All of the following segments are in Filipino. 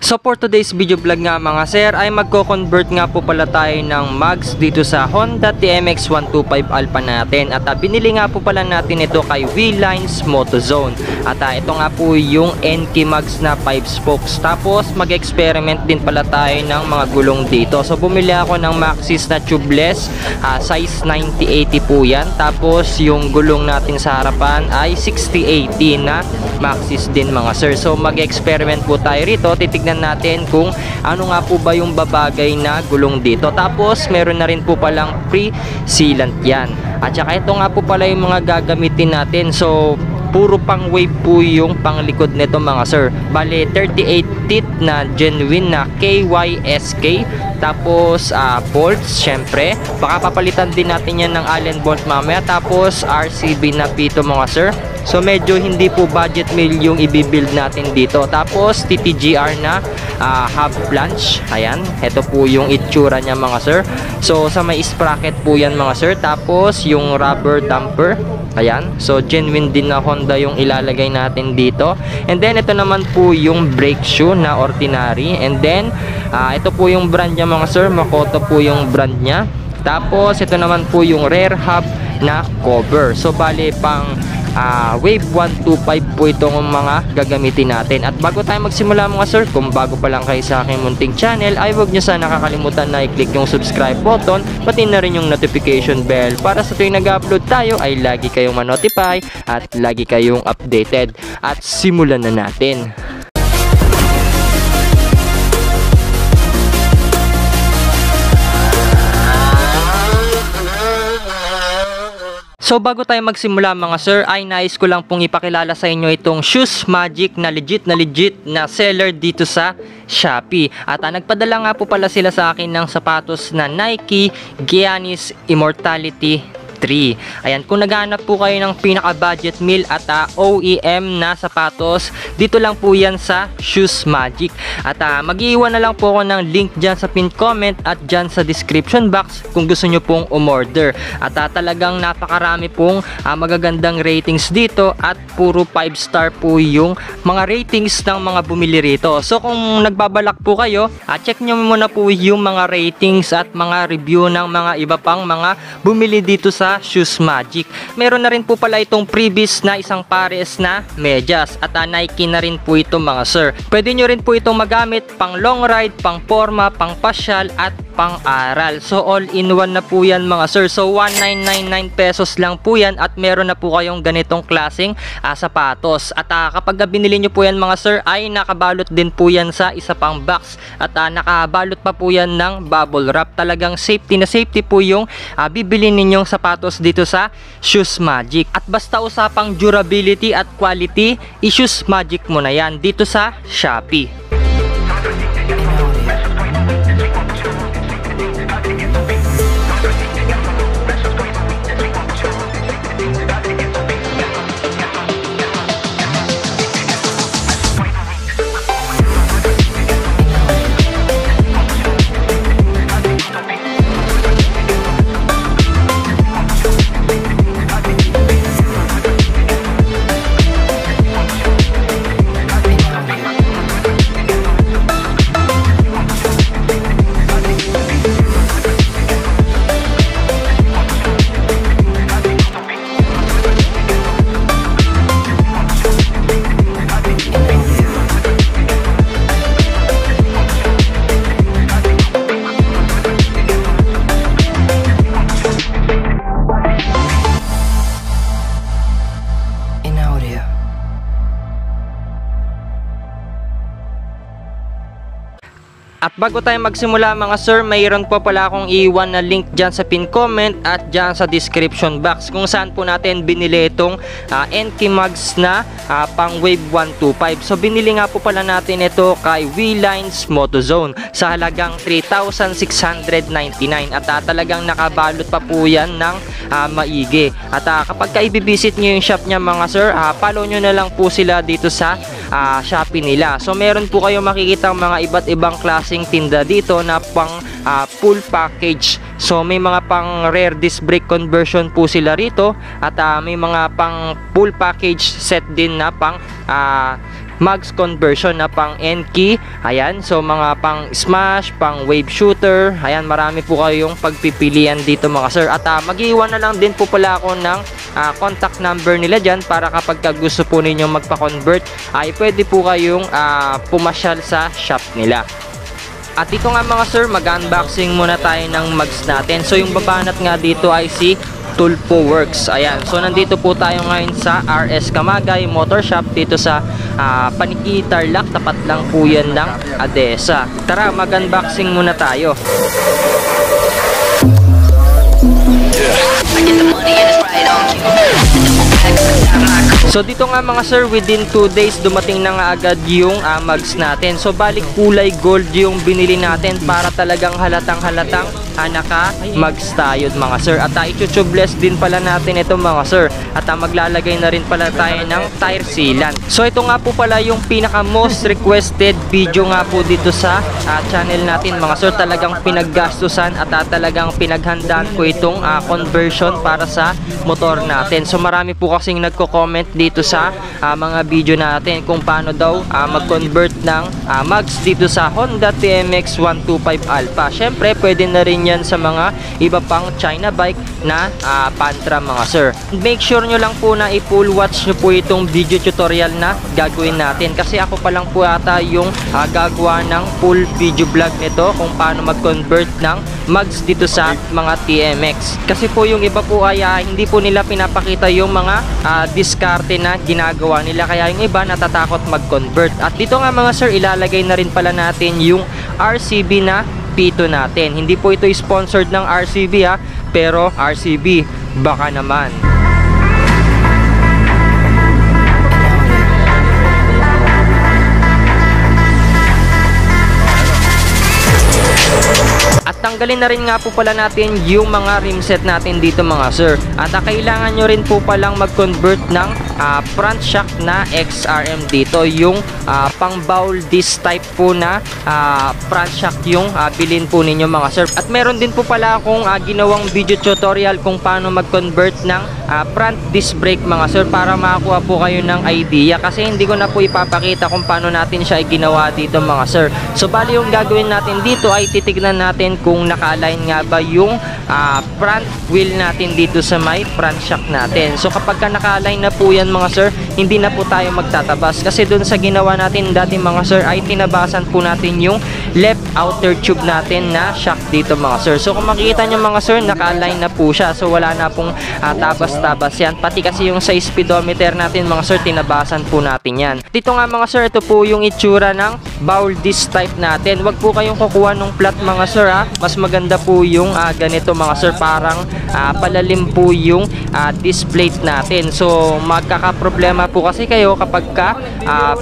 So for today's video vlog nga mga sir ay magko-convert nga po pala tayo ng mags dito sa Honda TMX 125 Alpha natin. At binili nga po pala natin ito kay Wheelines Motozone. At ito nga po yung NK mags na 5 spokes. Tapos mag-experiment din pala tayo ng mga gulong dito. So bumili ako ng Maxxis na tubeless, size 9080 po yan. Tapos yung gulong natin sa harapan ay 6080 na Maxxis din mga sir. So mag-experiment po tayo rito. Titignan natin kung ano nga po ba yung babagay na gulong dito. Tapos meron na rin po palang pre-sealant yan. At saka ito nga po pala yung mga gagamitin natin. So puro pang wave po yung panglikod nito mga sir. Bale 38 teeth na genuine na KYSK. Tapos bolts syempre. Baka papalitan din natin yan ng Allen bolt mamaya. Tapos RCB na pito mga sir. So medyo hindi po budget meal yung i-build natin dito. Tapos TTGR na hub flange. Ayan, ito po yung itsura niya mga sir. So sa may sprocket po yan mga sir. Tapos yung rubber damper. Ayan, so genuine din na Honda yung ilalagay natin dito. And then ito naman po yung brake shoe na ordinary. And then ito po yung brand niya mga sir. Makoto po yung brand niya. Tapos ito naman po yung rear hub na cover. So bale pang Wave 125 po itong mga gagamitin natin. At bago tayo magsimula mga sir, kung bago pa lang kayo sa aking munting channel, ay huwag nyo sana nakakalimutan na i-click yung subscribe button, pati na rin yung notification bell para sa tuwing nag-upload tayo ay lagi kayong ma-notify at lagi kayong updated. At simulan na natin. So bago tayo magsimula mga sir, ay nais ko lang pong ipakilala sa inyo itong Shoes Magic na legit na seller dito sa Shopee. At nagpadala nga po pala sila sa akin ng sapatos na Nike Giannis Immortality 3. Ayan, kung naghahanap po kayo ng pinaka budget meal at OEM na sapatos, dito lang po yan sa Shoes Magic. At mag-iwan na lang po ako ng link dyan sa pinned comment at dyan sa description box kung gusto nyo pong umorder. At talagang napakarami pong magagandang ratings dito at puro 5 star po yung mga ratings ng mga bumili rito. So kung nagbabalak po kayo, check nyo muna po yung mga ratings at mga review ng mga iba pang mga bumili dito sa Shoes Magic. Meron na rin po pala itong previous na isang pares na medyas at Nike na rin po ito mga sir. Pwede nyo rin po itong magamit pang long ride, pang forma, pang pasyal at pang aral. So all in one na po yan mga sir. So 1999 pesos lang po yan at meron na po kayong ganitong klaseng sapatos. At kapag binili nyo po yan mga sir ay nakabalot din po yan sa isa pang box at nakabalot pa po yan ng bubble wrap. Talagang safety na safety po yung bibili ninyong sapatos dito sa Shoes Magic. At basta usapang durability at quality, i-Shoes Magic mo na yan dito sa Shopee. At bago tayo magsimula mga sir, mayroon po pala akong iwan na link dyan sa pin comment at dyan sa description box kung saan po natin binili itong NK mags na pang Wave 125. So binili nga po pala natin ito kay Wheelines Motozone sa halagang 3,699 at talagang nakabalot pa po yan ng maigi. At kapag i-visit nyo yung shop niya mga sir, follow nyo na lang po sila dito sa Shopee nila. So meron po kayo makikita mga iba't ibang klaseng tinda dito na pang full package. So may mga pang rear disc brake conversion po sila rito at may mga pang full package set din na pang mags conversion na pang N-key. Ayan, so mga pang smash, pang wave shooter. Ayan, marami po kayong pagpipilian dito mga sir. At mag-iwan na lang din po pala ako ng contact number nila dyan para kapag gusto po ninyong magpa-convert ay pwede po kayong pumasyal sa shop nila. At dito nga mga sir, mag-unboxing muna tayo ng mags natin. So yung babanat nga dito ay si Tulpo Works. Ayan, so nandito po tayo ngayon sa RS Camagay Motor Shop dito sa Paniki Tarlac. Tapat lang po yan ng ADESA. Tara, mag-unboxing muna tayo. So dito nga mga sir, within 2 days dumating na nga agad yung mags natin. So balik kulay gold yung binili natin para talagang halatang-halatang naka-mags tayo mga sir. At i-tubeless din pala natin ito mga sir. At maglalagay na rin pala tayo ng tire sealant. So ito nga po pala yung pinaka most requested video nga po dito sa channel natin mga sir. Talagang pinaggastusan at talagang pinaghandaan po itong conversion para sa motor natin. So marami po kasing nagko-comment dito sa mga video natin kung paano daw mag-convert ng mags dito sa Honda TMX 125 Alpha. Syempre pwede na rin yan sa mga iba pang China bike na Pantra mga sir. Make sure nyo lang po na i-full watch nyo po itong video tutorial na gagawin natin, kasi ako pa lang po ata yung gagawa ng full video vlog nito kung paano mag-convert ng mags dito sa mga TMX. Kasi po yung iba po ay hindi po nila pinapakita yung mga diskarte na ginagawa nila, kaya yung iba natatakot mag-convert. At dito nga mga sir, ilalagay na rin pala natin yung RCB na P2 natin. Hindi po ito sponsored ng RCB pero RCB baka naman. At tanggalin na rin nga po pala natin yung mga rim set natin dito mga sir. At kailangan nyo rin po palang mag-convert ng front shock na XRM dito. Yung pang bowl disc type po na front shock yung bilhin po ninyo mga sir. At meron din po pala akong ginawang video tutorial kung paano mag-convert ng front disc brake mga sir, para makakuha po kayo ng idea. Kasi hindi ko na po ipapakita kung paano natin siya ginawa dito mga sir. So bali yung gagawin natin dito ay titignan natin kung naka-align nga ba yung front wheel natin dito sa may front shock natin. So kapag naka-align na po yan mga sir, hindi na po tayo magtatabas, kasi dun sa ginawa natin dati mga sir ay tinabasan po natin yung left outer tube natin na shock dito mga sir. So kung makikita nyo mga sir, naka-align na po siya, so wala na pong tabas-tabas yan. Pati kasi yung sa speedometer natin mga sir, tinabasan po natin yan. Dito nga mga sir, ito po yung itsura ng bowl disc type natin. Wag po kayong kukuha ng flat mga sir mas maganda po yung ganito mga sir, parang palalim po yung disc plate natin. So magkakaproblema po kasi kayo kapag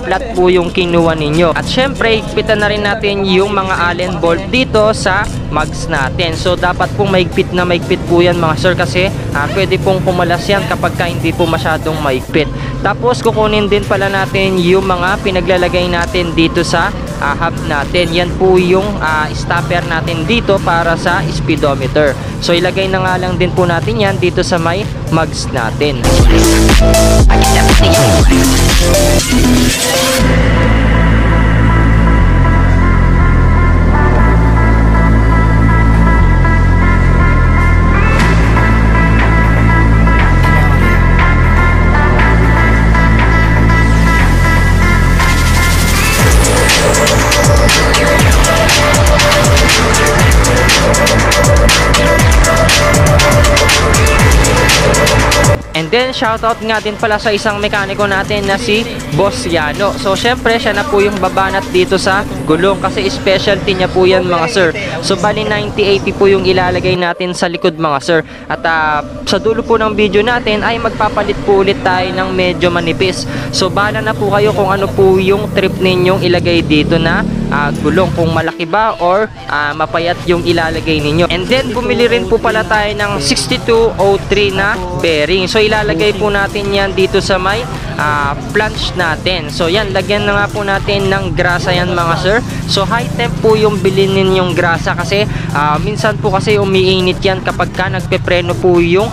flat po yung kinuha ninyo. At syempre higpitan na rin natin yung mga allen bolt dito sa mags natin. So dapat pong maigpit na maigpit po yan mga sir, kasi pwede pong kumalas yan kapag hindi po masyadong maigpit. Tapos kukunin din pala natin yung mga pinaglalagay natin dito sa hub natin. Yan po yung stopper natin dito para sa speedometer. So ilagay na nga lang din po natin yan dito sa may mags natin. And then shoutout nga din pala sa isang mekaniko natin na si Boss Yano. So syempre siya na po yung babanat dito sa gulong, kasi specialty niya po yan mga sir. So bali 90-80 po yung ilalagay natin sa likod mga sir. At sa dulo po ng video natin ay magpapalit po ulit tayo ng medyo manipis. So bahala na po kayo kung ano po yung trip ninyong ilagay dito na gulong, kung malaki ba or mapayat yung ilalagay ninyo. And then bumili rin po pala tayo ng 6203 na bearing. So ilalagay po natin yan dito sa may flange natin. So yan, lagyan na nga po natin ng grasa yan mga sir. So high temp po yung bilhin ninyong grasa, kasi minsan po kasi umiinit yan kapag nagpepreno po yung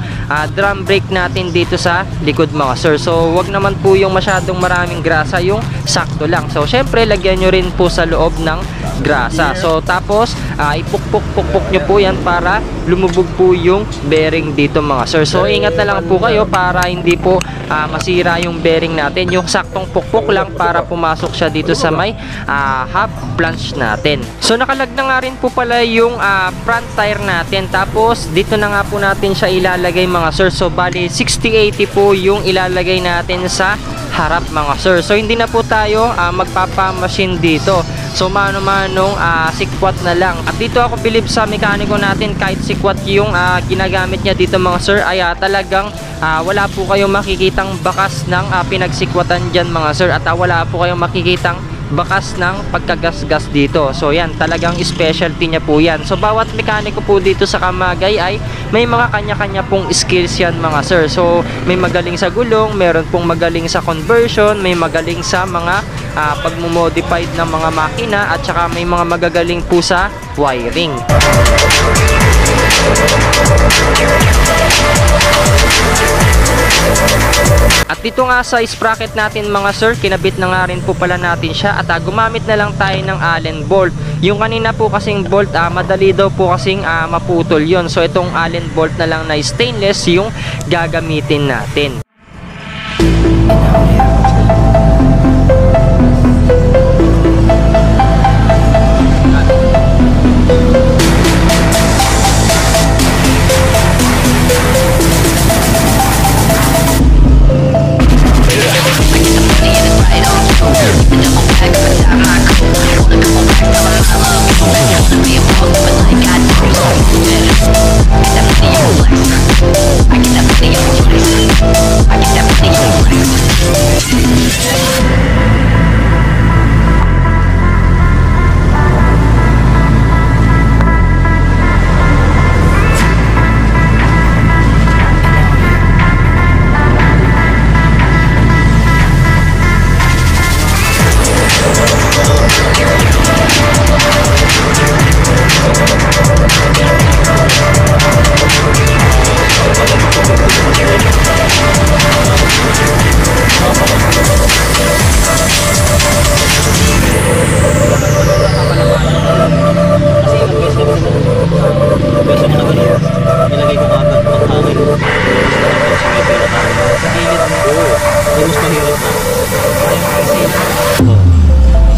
drum brake natin dito sa likod mga sir. So wag naman po yung masyadong maraming grasa, yung sakto lang. So syempre lagyan nyo rin po sa loob ng grasa. So tapos ipukpuk nyo po yan para lumubog po yung bearing dito mga sir. So ingat na lang po kayo para hindi po masira yung bearing natin. Yung saktong pukpuk lang para pumasok siya dito sa may half flange natin. So nakalag na nga rin po pala yung front tire natin. Tapos dito na nga po natin siya ilalagay mga sir. So bali 60-80 po yung ilalagay natin sa harap mga sir. So hindi na po tayo magpapamachine dito. So mano-manong sikwat na lang. At dito ako believe sa mekaniko natin, kahit sikwat yung ginagamit niya dito mga sir, ay talagang wala po kayong makikitang bakas ng pinagsikwatan dyan mga sir. At wala po kayong makikitang bakas ng pagkagasgas dito. So yan, talagang specialty niya po yan. So bawat mekaniko po dito sa Camagay ay may mga kanya-kanya pong skills yan mga sir. So may magaling sa gulong, meron pong magaling sa conversion, may magaling sa mga pagmumodified ng mga makina, at saka may mga magagaling po sa wiring. At dito nga sa sprocket natin mga sir, kinabit na nga rin po pala natin siya, at gumamit na lang tayo ng Allen bolt. Yung kanina po kasing bolt, madali daw po kasing maputol yon. So itong Allen bolt na lang na stainless yung gagamitin natin.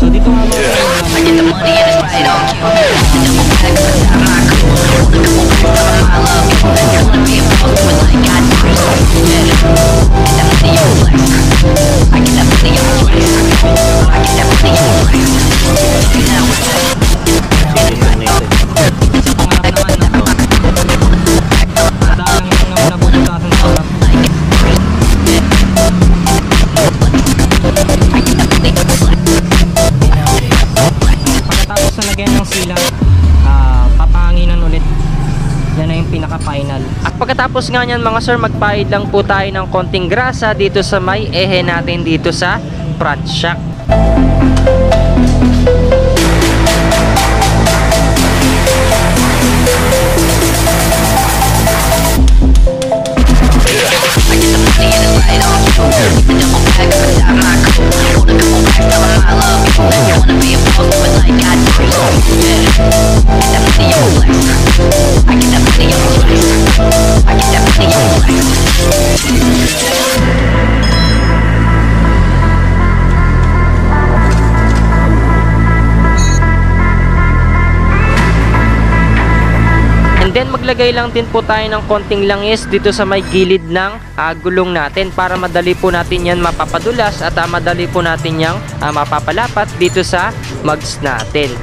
So dito nga pinaka-final. At pagkatapos nga nyan mga sir, magpahid lang po tayo ng konting grasa dito sa may ehe natin dito sa front shock. Then maglagay lang din po tayo ng konting langis dito sa may gilid ng gulong natin para madali po natin yan mapapadulas at madali po natin yang mapapalapat dito sa mugs natin.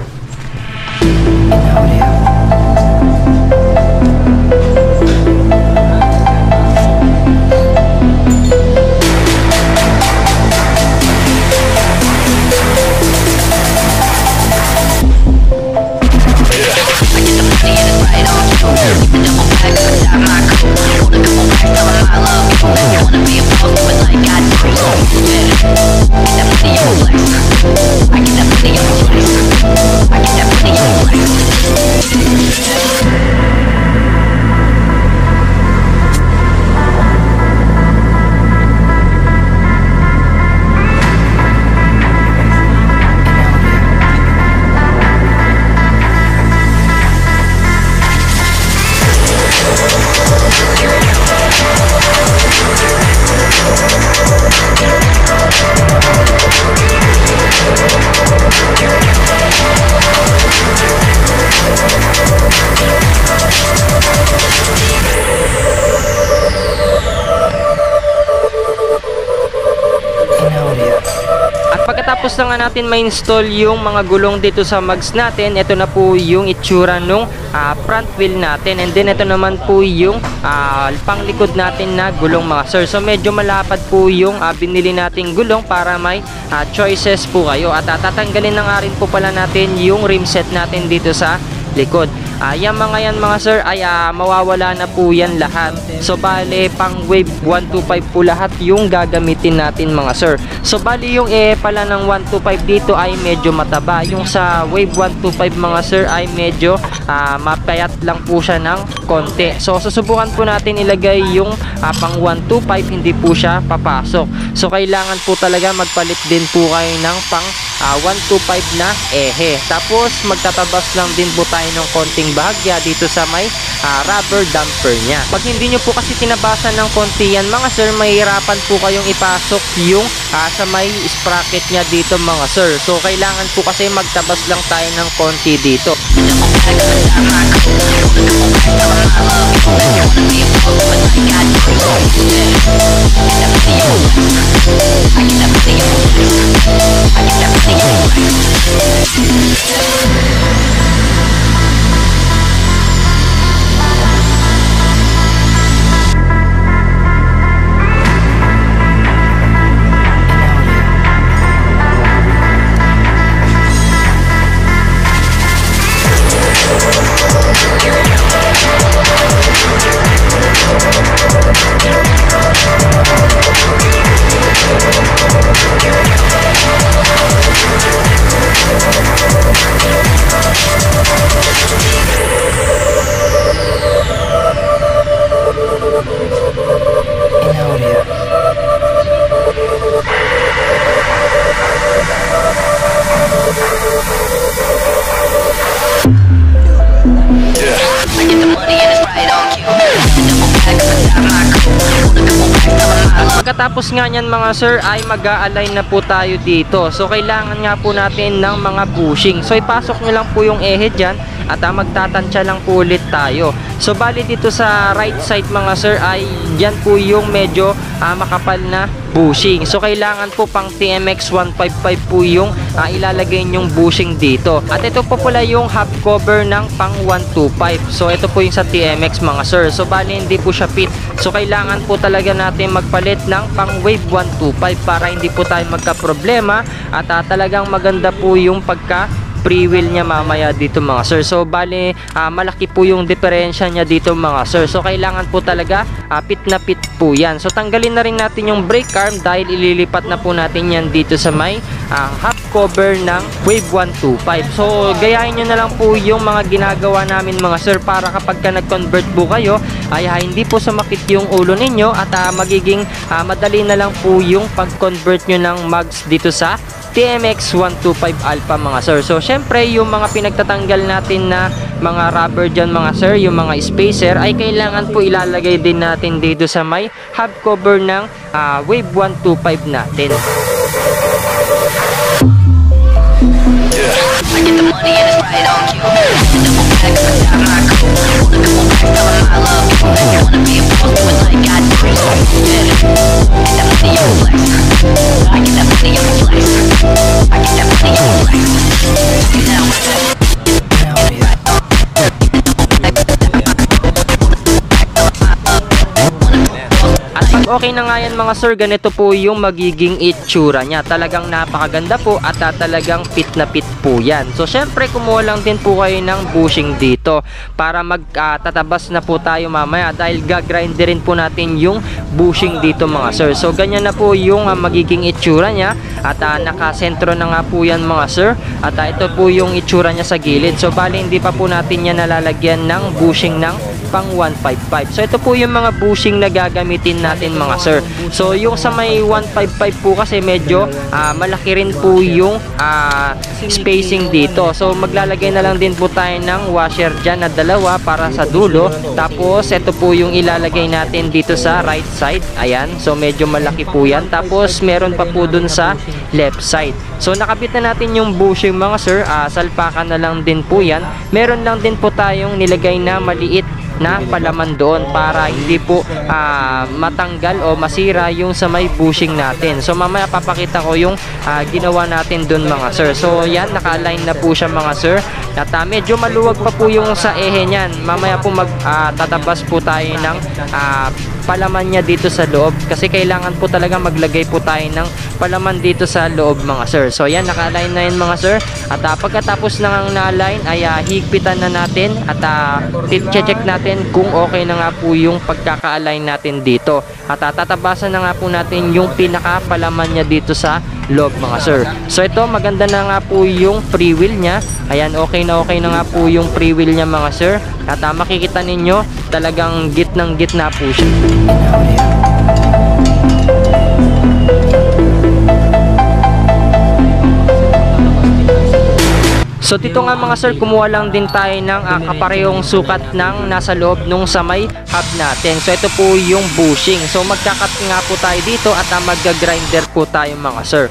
na nga natin ma-install yung mga gulong dito sa mags natin. Ito na po yung itsura nung front wheel natin. And then ito naman po yung panglikod natin na gulong mga sir. So medyo malapad po yung binili nating gulong para may choices po kayo. At tatanggalin na nga rin po pala natin yung rim set natin dito sa likod. Yan mga sir ay mawawala na po yan lahat. So bale pang wave 125 po lahat yung gagamitin natin mga sir. So bale yung pala ng 125 dito ay medyo mataba. Yung sa wave 125 mga sir ay medyo mapayat lang po siya ng konti. So susubukan po natin ilagay yung pang 125, hindi po siya papasok. So kailangan po talaga magpalit din po kayo ng pang 125 na ehe. Tapos magtatabas lang din po tayo ng konting bahagya dito sa may rubber damper niya. Pag hindi nyo po kasi tinabasan ng konti yan mga sir, mahirapan po kayong ipasok yung sa may sprocket niya dito mga sir. So kailangan po kasi magtabas lang tayo ng konti dito. Pagkatapos nga nyan mga sir ay mag-a-align na po tayo dito. So kailangan nga po natin ng mga bushing. So ipasok nyo lang po yung ehe dyan at magtatansya lang po ulit tayo. So bali dito sa right side mga sir ay dyan po yung medyo makapal na bushing. So kailangan po pang TMX 155 po yung ilalagay nyong bushing dito. At ito po pala yung half cover ng pang 125. So ito po yung sa TMX mga sir. So bali hindi po siya fit. So kailangan po talaga natin magpalit ng pang wave 125 para hindi po tayo magka-problema at talagang maganda po yung pagka pre-wheel niya mamaya dito mga sir. So bali malaki po yung diferensya niya dito mga sir. So kailangan po talaga pit na pit po yan. So tanggalin na rin natin yung brake arm dahil ililipat na po natin yan dito sa may half cover ng wave 125. So gayahin nyo na lang po yung mga ginagawa namin mga sir para kapag ka nag-convert po kayo ay hindi po sumakit yung ulo ninyo at magiging madali na lang po yung pag-convert nyo ng mags dito sa TMX 125 Alpha mga sir. So syempre yung mga pinagtatanggal natin na mga rubber dyan mga sir, yung mga spacer ay kailangan po ilalagay din natin dito sa may hub cover ng wave 125 natin. Okay na nga yan mga sir, ganito po yung magiging itsura niya. Talagang napakaganda po at talagang fit na fit po yan. So syempre kumuha lang din po kayo ng bushing dito para magtatabas na po tayo mamaya dahil gagrinder rin po natin yung bushing dito mga sir. So ganyan na po yung magiging itsura niya at nakasentro na nga po yan mga sir. At ito po yung itsura niya sa gilid. So bali hindi pa po natin yan nalalagyan ng bushing ng pang 155. So ito po yung mga bushing na gagamitin natin mga sir. So yung sa may 155 po kasi medyo malaki rin po yung spacing dito. So maglalagay na lang din po tayo ng washer dyan na dalawa para sa dulo. Tapos ito po yung ilalagay natin dito sa right side. Ayan. So medyo malaki po yan. Tapos meron pa po dun sa left side. So nakabit na natin yung bushing mga sir. Salpakan na lang din po yan. Meron lang din po tayong nilagay na maliit na palaman doon para hindi po matanggal o masira yung sa may bushing natin. So mamaya papakita ko yung ginawa natin doon mga sir. So yan, naka-align na po siya mga sir. At medyo maluwag pa po yung sa ehe niyan. Mamaya po tatabas po tayo ng palaman niya dito sa loob kasi kailangan po talaga maglagay po tayo ng palaman dito sa loob mga sir. So yan, naka-align na yun mga sir. At pagkatapos ng na-align ay higpitan na natin at check natin kung okay na nga po yung pagkaka-align natin dito. At tatabasan na nga po natin yung pinaka-palaman niya dito sa loob mga sir. So ito, maganda na nga po yung free wheel niya. Ayan, okay na nga po yung free wheel niya mga sir. At makikita ninyo talagang gitnang-gitna po siya. So dito nga mga sir, kumuha lang din tayo ng kaparehong sukat ng nasa loob nung sa may hub natin. So ito po yung bushing. So magkakat nga po tayo dito at magga-grinder po tayo mga sir.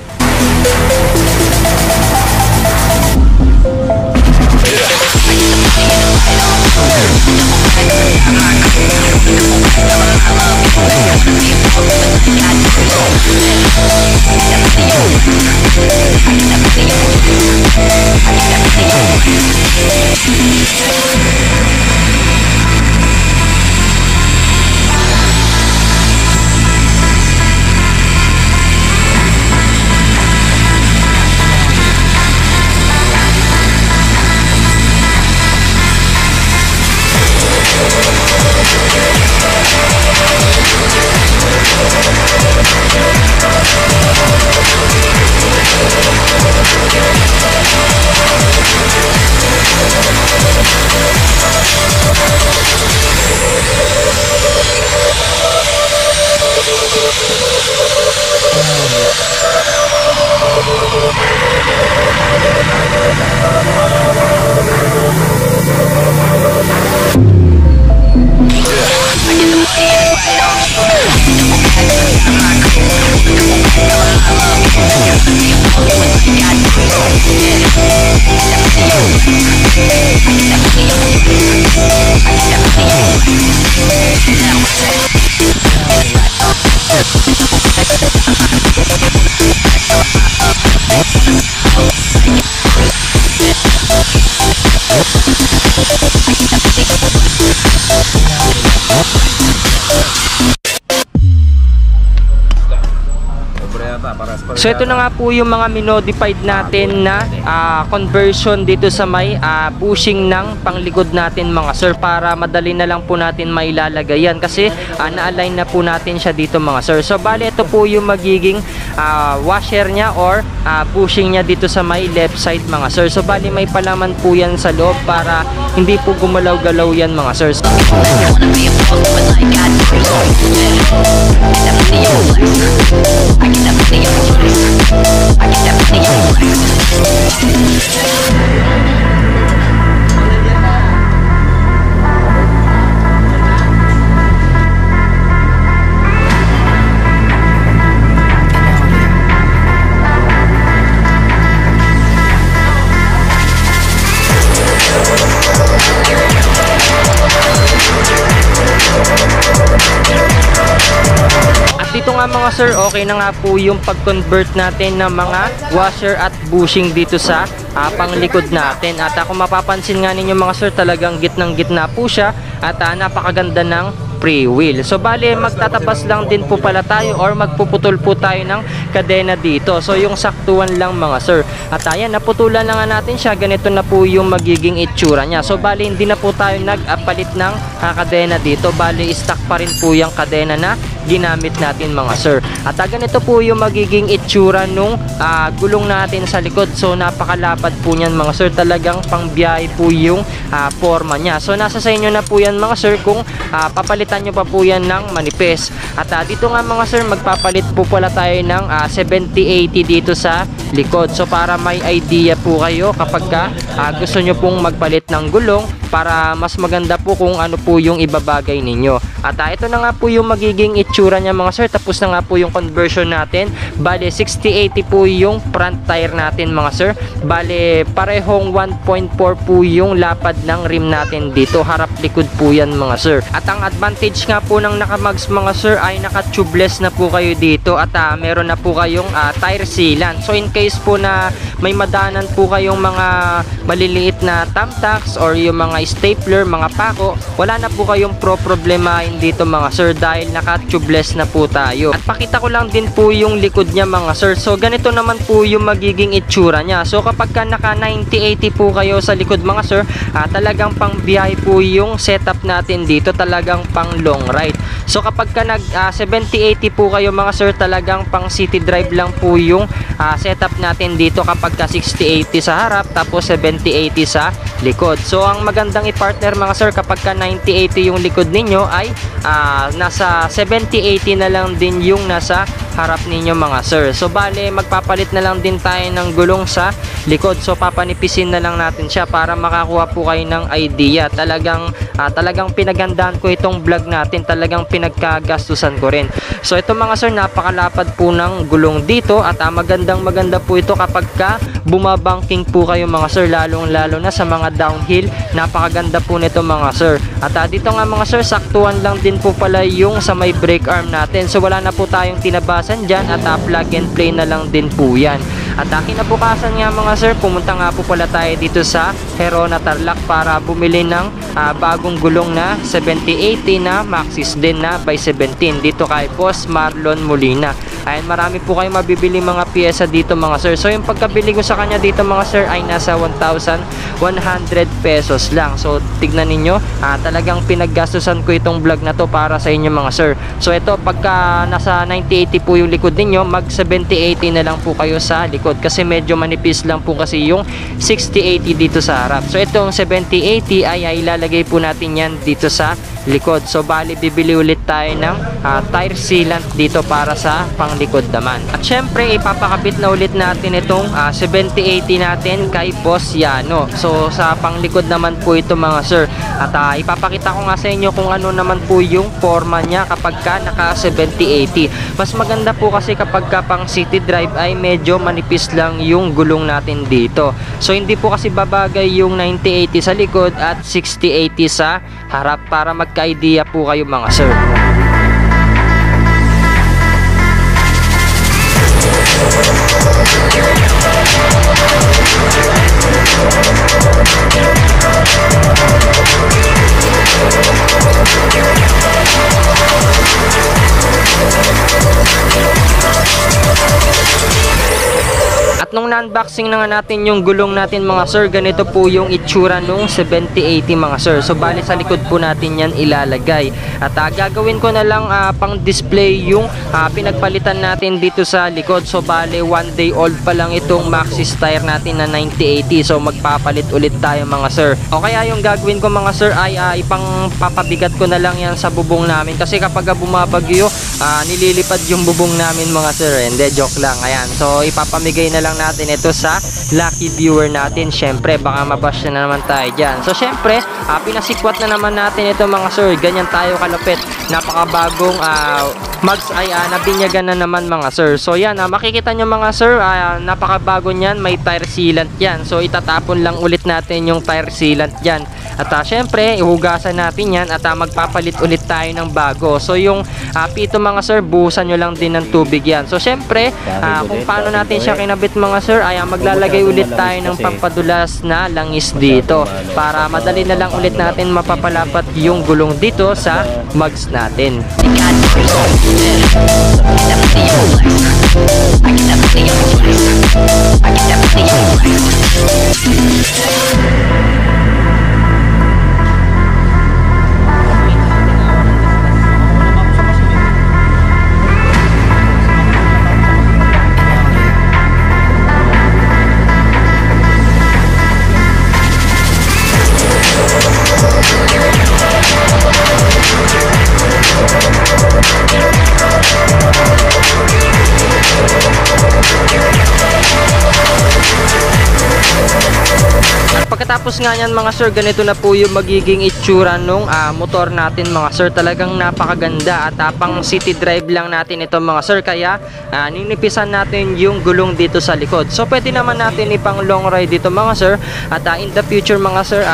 So ito na nga po yung mga minodified natin na conversion dito sa may bushing ng panglikod natin mga sir, para madali na lang po natin mailalagay yan kasi na-align na po natin siya dito mga sir. So bali ito po yung magiging washer niya or bushing niya dito sa may left side mga sir. So bali may palaman po yan sa loob para hindi po gumalaw-galaw yan mga sir. Dito nga mga sir, okay na nga po yung pag-convert natin ng mga washer at bushing dito sa panglikod natin. At kung mapapansin nga ninyo mga sir, talagang gitnang-gitna po siya at napakaganda ng free wheel. So bali magtatabas lang din po pala tayo or magpuputol po tayo ng kadena dito. So yung saktuan lang mga sir. At ayan, naputulan na nga natin siya. Ganito na po yung magiging itsura niya. So bali hindi na po tayo nag-palit ng kadena dito. Bali stock pa rin po yung kadena na ginamit natin mga sir. At ganito po yung magiging itsura nung gulong natin sa likod. So napakalapad po niyan mga sir. Talagang pangbiyahe po yung forma niya. So nasa sa inyo na po yan mga sir kung papalitan nyo pa po yan ng manipis. At dito nga mga sir, magpapalit po pala tayo ng 70-80 dito sa likod. So para may idea po kayo kapag gusto nyo pong magpalit ng gulong para mas maganda po kung ano po yung ibabagay ninyo. At ito na nga po yung magiging itsura niya mga sir. Tapos na nga po yung conversion natin. Bale 60-80 po yung front tire natin mga sir. Bale parehong 1.4 po yung lapad ng rim natin dito. Harap likod po yan mga sir. At ang advantage nga po ng Nakamags mga sir ay naka-tubeless na po kayo dito. At meron na po kayong tire sealant. So in case po na may madanan po kayong mga maliliit na thumbtacks or yung mga stapler, mga pako, wala na po kayong problemahin dito mga sir dahil naka-tubeless na po tayo. At pakita ko lang din po yung likod niya mga sir. So ganito naman po yung magiging itsura niya. So kapag ka naka 90-80 po kayo sa likod mga sir, talagang pang biyahe po yung setup natin dito, talagang pang long ride. So kapag ka nag 70-80 po kayo mga sir, talagang pang city drive lang po yung setup natin dito kapag ka 60-80 sa harap tapos 70-80 sa likod. So ang magandang i-partner mga sir kapag ka 90-80 yung likod ninyo ay nasa 70-80 na lang din yung nasa harap ninyo mga sir. So bale magpapalit na lang din tayo ng gulong sa likod. So papanipisin na lang natin siya para makakuha po kayo ng idea. Talagang pinagandaan ko itong vlog natin. Talagang pinagkagastusan ko rin. So ito mga sir, napakalapad po ng gulong dito at maganda po ito kapag ka bumabangking po kayo mga sir, lalo na sa mga downhill. Napakaganda po nito mga sir. At dito nga mga sir, saktuan lang din po pala yung sa may brake arm natin. So wala na po tayong tinabasan dyan at plug and play na lang din po yan. At kinabukasan nga mga sir, pumunta nga po pala tayo dito sa Herona Tarlac para bumili ng bagong gulong na 70-80 na Maxxis din na by 17 dito kay Boss Marlon Molina. Ayan, marami po kayong mabibili mga piyesa dito mga sir. So yung pagkabili ko sa kanya dito mga sir ay nasa 1,100 pesos lang. So tignan ninyo, talagang pinaggastusan ko itong vlog na to para sa inyo mga sir. So ito, pagka nasa 90-80 po yung likod ninyo, mag 70-80 na lang po kayo sa likod kasi medyo manipis lang po kasi yung 60-80 dito sa harap. So itong 70-80 ay ilalagay po natin yan dito sa likod. So bali bibili ulit tayo ng tire sealant dito para sa panglikod naman. At syempre ipapakabit na ulit natin itong 70-80 natin kay Boss Yano. So sa panglikod naman po ito mga sir. At ipapakita ko nga sa inyo kung ano naman po yung forma niya kapag ka naka 70-80. Mas maganda po kasi kapag ka pang city drive ay medyo manipis lang yung gulong natin dito. So hindi po kasi babagay yung 90-80 sa likod at 60-80 sa harap para magka-idea po kayo mga sir. At nung na-unboxing na nga natin yung gulong natin mga sir, ganito po yung itsura nung 70-80 mga sir. So bali sa likod po natin yan ilalagay. At gagawin ko na lang pang display yung pinagpalitan natin dito sa likod. So bali 1 day old pa lang itong Maxxis tire natin na 90-80. So magpapalit ulit tayo mga sir. O kaya yung gagawin ko mga sir ay ipang papabigat ko na lang yan sa bubong namin. Kasi kapag bumabagyo, nililipad yung bubong namin mga sir. Hindi, joke lang. Ayan. So ipapamigay na lang natin ito sa lucky viewer natin. Syempre baka mabash na naman tayo dyan. So syempre pinasikwat na naman natin ito mga sir. Ganyan tayo kalupit. Napakabagong mags ay nabinyagan na naman mga sir. So yan, makikita nyo mga sir, napakabago nyan. May tire sealant yan. So itatapon lang ulit natin yung tire sealant dyan. At syempre ihugasan natin yan at magpapalit ulit tayo ng bago. So yung pito mga sir, buhusan nyo lang din ng tubig yan. So syempre kung paano natin siya kinabit mga sir ay maglalagay ulit tayo ng pampadulas na langis dito para madali na lang ulit natin mapapalapat yung gulong dito sa mags natin. pagkatapos nga yan mga sir, ganito na po yung magiging itsura nung motor natin mga sir. Talagang napakaganda at pang city drive lang natin ito mga sir, kaya ninipisan natin yung gulong dito sa likod. So pwede naman natin ipang long ride dito mga sir, at in the future mga sir,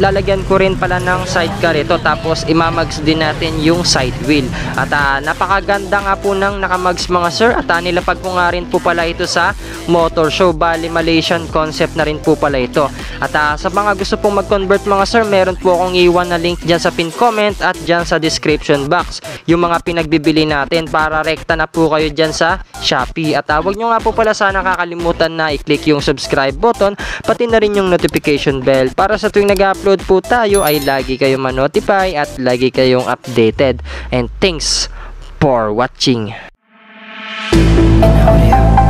lalagyan ko rin pala ng sidecar ito, tapos imamags din natin yung side wheel. At napakaganda nga po ng nakamags mga sir, at nilapag ko nga rin po pala ito sa motor show. Bali Malaysian concept na rin po pala ito. At sa mga gusto pong mag-convert mga sir, meron po akong iwan na link dyan sa pin comment at dyan sa description box yung mga pinagbibili natin, para rekta na po kayo dyan sa Shopee. At huwag nyo nga po pala sana kakalimutan na i-click yung subscribe button, pati na rin yung notification bell, para sa tuwing nag-upload po tayo ay lagi kayong ma-notify at lagi kayong updated. And thanks for watching. In audio.